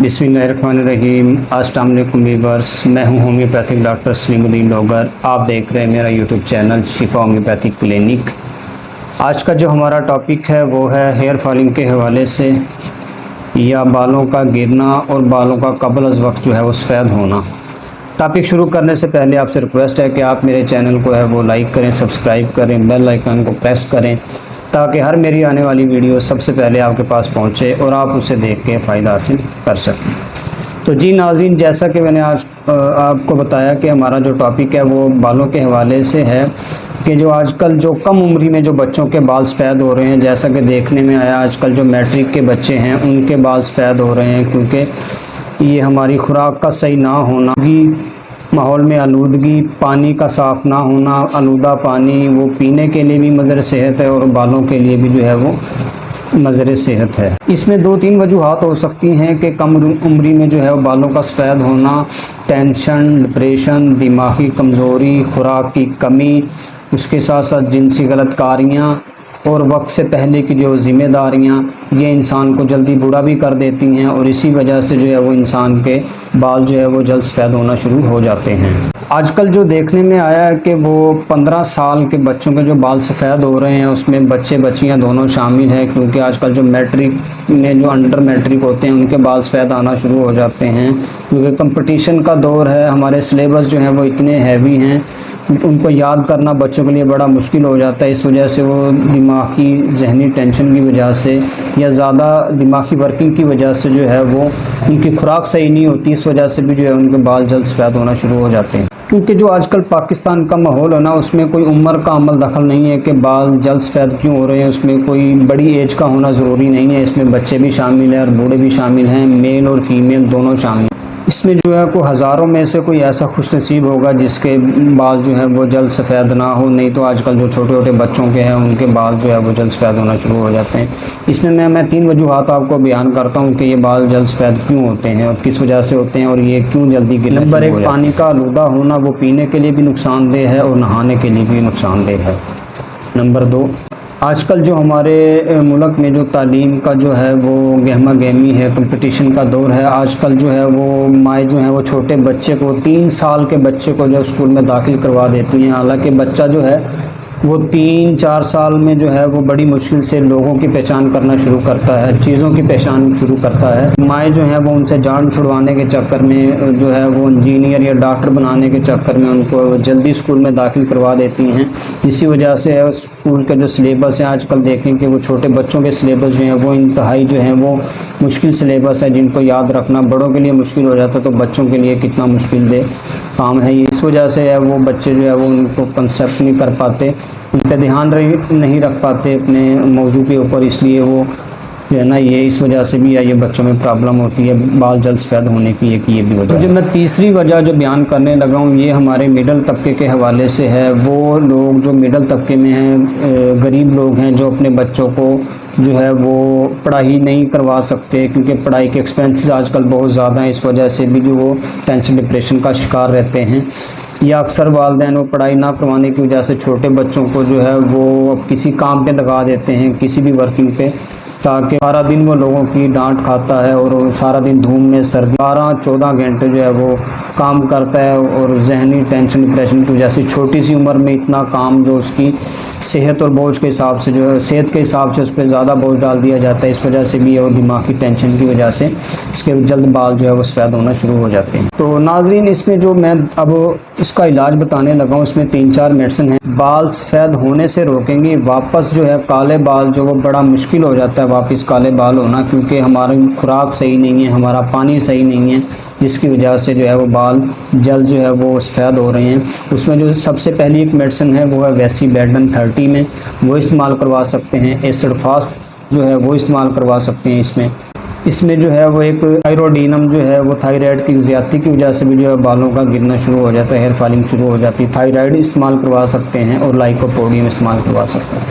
बिस्मिल्लाहिर्रहमानिर्रहीम। अस्सलाम वालेकुम व्यूअर्स, मैं हूं होम्योपैथिक डॉक्टर सलीमुद्दीन लोगर। आप देख रहे हैं मेरा यूट्यूब चैनल शिफा होम्योपैथिक क्लिनिक। आज का जो हमारा टॉपिक है वो है हेयर फॉलिंग के हवाले से, या बालों का गिरना और बालों का कबल अज़ वक्त जो है वो सफ़ेद होना। टॉपिक शुरू करने से पहले आपसे रिक्वेस्ट है कि आप मेरे चैनल को है वो लाइक करें, सब्सक्राइब करें, बेल आइकन को प्रेस करें ताकि हर मेरी आने वाली वीडियो सबसे पहले आपके पास पहुंचे और आप उसे देख के फ़ायदा हासिल कर सकें। तो जी नाज़रीन, जैसा कि मैंने आज आपको बताया कि हमारा जो टॉपिक है वो बालों के हवाले से है कि जो आजकल जो कम उम्री में जो बच्चों के बाल सफ़ेद हो रहे हैं, जैसा कि देखने में आया आजकल जो मैट्रिक के बच्चे हैं उनके बाल सफ़ेद हो रहे हैं, क्योंकि ये हमारी खुराक का सही ना होना, माहौल में आलूदगी, पानी का साफ़ ना होना, आलूदा पानी वो पीने के लिए भी मज़र सेहत है और बालों के लिए भी जो है वो मज़र सेहत है। इसमें दो तीन वजूहात हो सकती हैं कि कम उम्री में जो है वो बालों का सफ़ेद होना, टेंशन, डिप्रेशन, दिमागी कमज़ोरी, खुराक की कमी, उसके साथ साथ जिनसी गलतकारियाँ और वक्त से पहले की जो ज़िम्मेदारियाँ, ये इंसान को जल्दी बूढ़ा भी कर देती हैं और इसी वजह से जो है वो इंसान के बाल जो है वो जल्द सफ़ेद होना शुरू हो जाते हैं। आजकल जो देखने में आया है कि वो 15 साल के बच्चों के जो बाल सफ़ेद हो रहे हैं उसमें बच्चे बच्चियां दोनों शामिल हैं, क्योंकि आजकल जो मैट्रिक में जो अंडर मैट्रिक होते हैं उनके बाल सफ़ेद आना शुरू हो जाते हैं, क्योंकि कंपटीशन का दौर है। हमारे सिलेबस जो हैं वो इतने हैवी हैं, उनको याद करना बच्चों के लिए बड़ा मुश्किल हो जाता है। इस वजह से वो दिमागी जहनी टेंशन की वजह से या ज़्यादा दिमागी वर्किंग की वजह से जो है वो उनकी खुराक सही नहीं होती, इस वजह से भी जो है उनके बाल जल्द सफ़ेद होना शुरू हो जाते हैं। क्योंकि जो आजकल पाकिस्तान का माहौल है ना, उसमें कोई उम्र का अमल दखल नहीं है कि बाल जल्द सफ़ेद क्यों हो रहे हैं। उसमें कोई बड़ी एज का होना ज़रूरी नहीं है, इसमें बच्चे भी शामिल हैं और बूढ़े भी शामिल हैं, मेल और फीमेल दोनों शामिल। इसमें जो है कोई हज़ारों में से कोई ऐसा खुश नसीब होगा जिसके बाल जो है वो जल्द सफ़ेद ना हो, नहीं तो आजकल जो छोटे छोटे बच्चों के हैं उनके बाल जो है वो जल्द सफ़ेद होना शुरू हो जाते हैं। इसमें मैं 3 वजूहात आपको बयान करता हूँ कि ये बाल जल्द सफ़ेद क्यों होते हैं और किस वजह से होते हैं और ये क्यों जल्दी गिरना शुरू हो जाते हैं। नंबर 1, पानी का आलूदा होना, वो पीने के लिए भी नुकसानदेह है और नहाने के लिए भी नुकसानदेह है। नंबर 2, आजकल जो हमारे मुल्क में जो तालीम का जो है वो गहमा गहमी है, कंपटीशन का दौर है। आजकल जो है वो माएँ जो है वो छोटे बच्चे को 3 साल के बच्चे को जो स्कूल में दाखिल करवा देती हैं, हालांकि बच्चा जो है वो 3-4 साल में जो है वो बड़ी मुश्किल से लोगों की पहचान करना शुरू करता है, चीज़ों की पहचान शुरू करता है। माएँ जो है वो उनसे जान छुड़वाने के चक्कर में जो है वो इंजीनियर या डॉक्टर बनाने के चक्कर में उनको जल्दी स्कूल में दाखिल करवा देती हैं। इसी वजह से स्कूल के जो सिलेबस है आजकल देखें कि वो छोटे बच्चों के सिलेबस जो हैं वो इंतहाई जो हैं वो मुश्किल सिलेबस है, जिनको याद रखना बड़ों के लिए मुश्किल हो जाता है, तो बच्चों के लिए कितना मुश्किल दे काम है। इस वजह से है वो बच्चे जो है वो उनको कंसेप्ट नहीं कर पाते, उन पर ध्यान नहीं रख पाते अपने मौजू के ऊपर, इसलिए वो जो है ना ये इस वजह से भी ये बच्चों में प्रॉब्लम होती है बाल जल्द सफ़ेद होने की, ये भी वजह है। जो मैं तीसरी वजह जो बयान करने लगा हूँ ये हमारे मिडल तबके के हवाले से है। वो लोग जो मिडल तबके में हैं, गरीब लोग हैं, जो अपने बच्चों को जो है वो पढ़ाई नहीं करवा सकते, क्योंकि पढ़ाई के एक्सपेंसेस आजकल बहुत ज़्यादा हैं। इस वजह से भी जो वो टेंशन डिप्रेशन का शिकार रहते हैं, या अक्सर वालिदैन वो पढ़ाई ना करवाने की वजह से छोटे बच्चों को जो है वो किसी काम पे लगा देते हैं, किसी भी वर्किंग पे, ताकि सारा दिन वो लोगों की डांट खाता है और सारा दिन धूम में सर्दी 12-14 घंटे जो है वो काम करता है और जहनी टेंशन डिप्रेशन की वजह से छोटी सी उम्र में इतना काम जो उसकी सेहत और बोझ के हिसाब से जो है सेहत के हिसाब से उस पर ज़्यादा बोझ डाल दिया जाता है। इस वजह से भी और दिमागी टेंशन की वजह से इसके जल्द बाल जो है वो सफ़ेद होना शुरू हो जाते हैं। तो नाज़रीन, इसमें जो मैं अब इसका इलाज बताने लगा हूँ इसमें 3-4 मेडिसिन हैं, बाल सफ़ेद होने से रोकेंगी। वापस जो है काले बाल जो वो बड़ा मुश्किल हो जाता है वापस काले बाल होना, क्योंकि हमारी खुराक सही नहीं है, हमारा पानी सही नहीं है, जिसकी वजह से जो है वो बाल जल्द जो है वो सफ़ेद हो रहे हैं। उसमें जो सबसे पहली एक मेडिसिन है वो है वेसीबेडन 30 में, वो इस्तेमाल करवा सकते हैं। एसिड फास्ट जो है वो इस्तेमाल करवा सकते हैं। इसमें जो है वो एक थायरोडीनम जो है वो थायराइड की ज़्यादती की वजह से भी जो है बालों का गिरना शुरू हो जाता है, हेयर फॉलिंग शुरू हो जाती है। थायराइड इस्तेमाल करवा सकते हैं और लाइकोपोडियम इस्तेमाल करवा सकते हैं।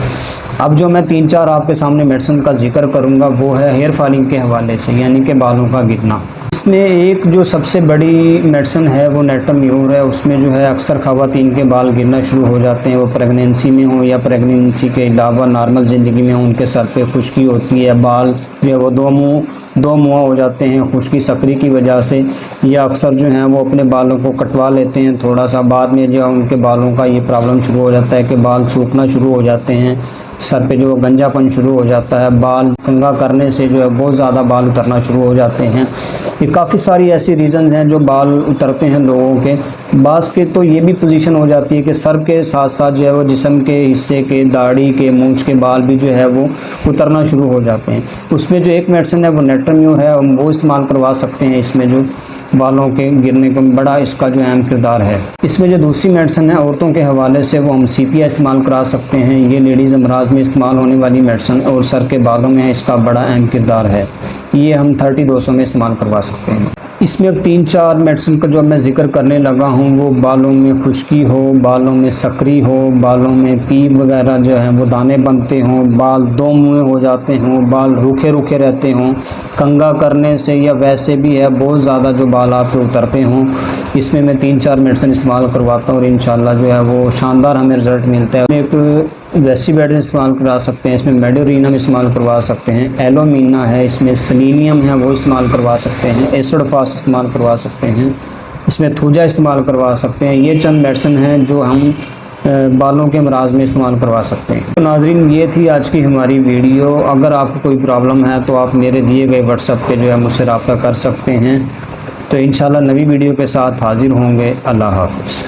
अब जो मैं 3-4 आपके सामने मेडिसिन का जिक्र करूंगा वो है हेयर फॉलिंग के हवाले से, यानी कि बालों का गिरना। इसमें एक जो सबसे बड़ी मेडिसिन है वो नेटम्यूर है। उसमें जो है अक्सर ख़वातीन के बाल गिरना शुरू हो जाते हैं, वो प्रेगनेंसी में हो या प्रेगनेंसी के अलावा नॉर्मल ज़िंदगी में हो, उनके सर पे खुश्की होती है, बाल जो है वो दो मुँह دو मुआ हो जाते हैं खुश्की सकरी की वजह से, या अक्सर जो हैं वो अपने बालों को कटवा लेते हैं थोड़ा सा, बाद में जो उनके बालों का ये प्रॉब्लम शुरू हो जाता है कि बाल सूखना शुरू हो जाते हैं, सर पे जो गंजापन शुरू हो जाता है, बाल कंघा करने से जो है बहुत ज़्यादा बाल उतरना शुरू हो जाते हैं। ये काफ़ी सारी ऐसी रीज़न हैं जो बाल उतरते हैं लोगों के। बास के तो ये भी पोजीशन हो जाती है कि सर के साथ साथ जो है वो जिस्म के हिस्से के, दाढ़ी के, मूंछ के बाल भी जो है वो उतरना शुरू हो जाते हैं। उसमें जो एक मेडिसिन है वो नेट्रम्यू है, हम वो इस्तेमाल करवा सकते हैं। इसमें जो बालों के गिरने का बड़ा इसका जो अहम किरदार है। इसमें जो दूसरी मेडिसिन है औरतों के हवाले से, वो हम सीपिया इस्तेमाल करा सकते हैं। ये लेडीज़ अमराज में इस्तेमाल होने वाली मेडिसिन और सर के बालों में इसका बड़ा अहम किरदार है। ये हम 30-200 में इस्तेमाल करवा सकते हैं। इसमें अब 3-4 मेडिसिन का जो मैं जिक्र करने लगा हूँ, वो बालों में खुश्की हो, बालों में सकरी हो, बालों में पीप वगैरह जो है वो दाने बनते हों, बाल दो मुँहे हो जाते हों, बाल रूखे रूखे रहते हों, कंघा करने से या वैसे भी है बहुत ज़्यादा जो बाल आपके उतरते हों, इसमें मैं 3-4 मेडिसिन इस्तेमाल करवाता हूँ और इंशाल्लाह जो है वो शानदार हमें रिज़ल्ट मिलता है। एक वैसी बेडिन इस्तेमाल करा सकते हैं, इसमें मेडोरिनम इस्तेमाल करवा सकते हैं, एलोमीना है, इसमें सेलेनियम है वो इस्तेमाल करवा सकते हैं, एसिडोफास इस्तेमाल करवा सकते हैं, इसमें थूजा इस्तेमाल करवा सकते हैं। ये चंद मेडिसिन हैं जो हम बालों के अमराज में इस्तेमाल करवा सकते हैं। तो नाज़रीन, ये थी आज की हमारी वीडियो। अगर आपको कोई प्रॉब्लम है तो आप मेरे दिए गए व्हाट्सएप पे जो है मुझसे रब्ता कर सकते हैं। तो इंशाल्लाह नई वीडियो के साथ हाजिर होंगे। अल्लाह हाफ़िज़।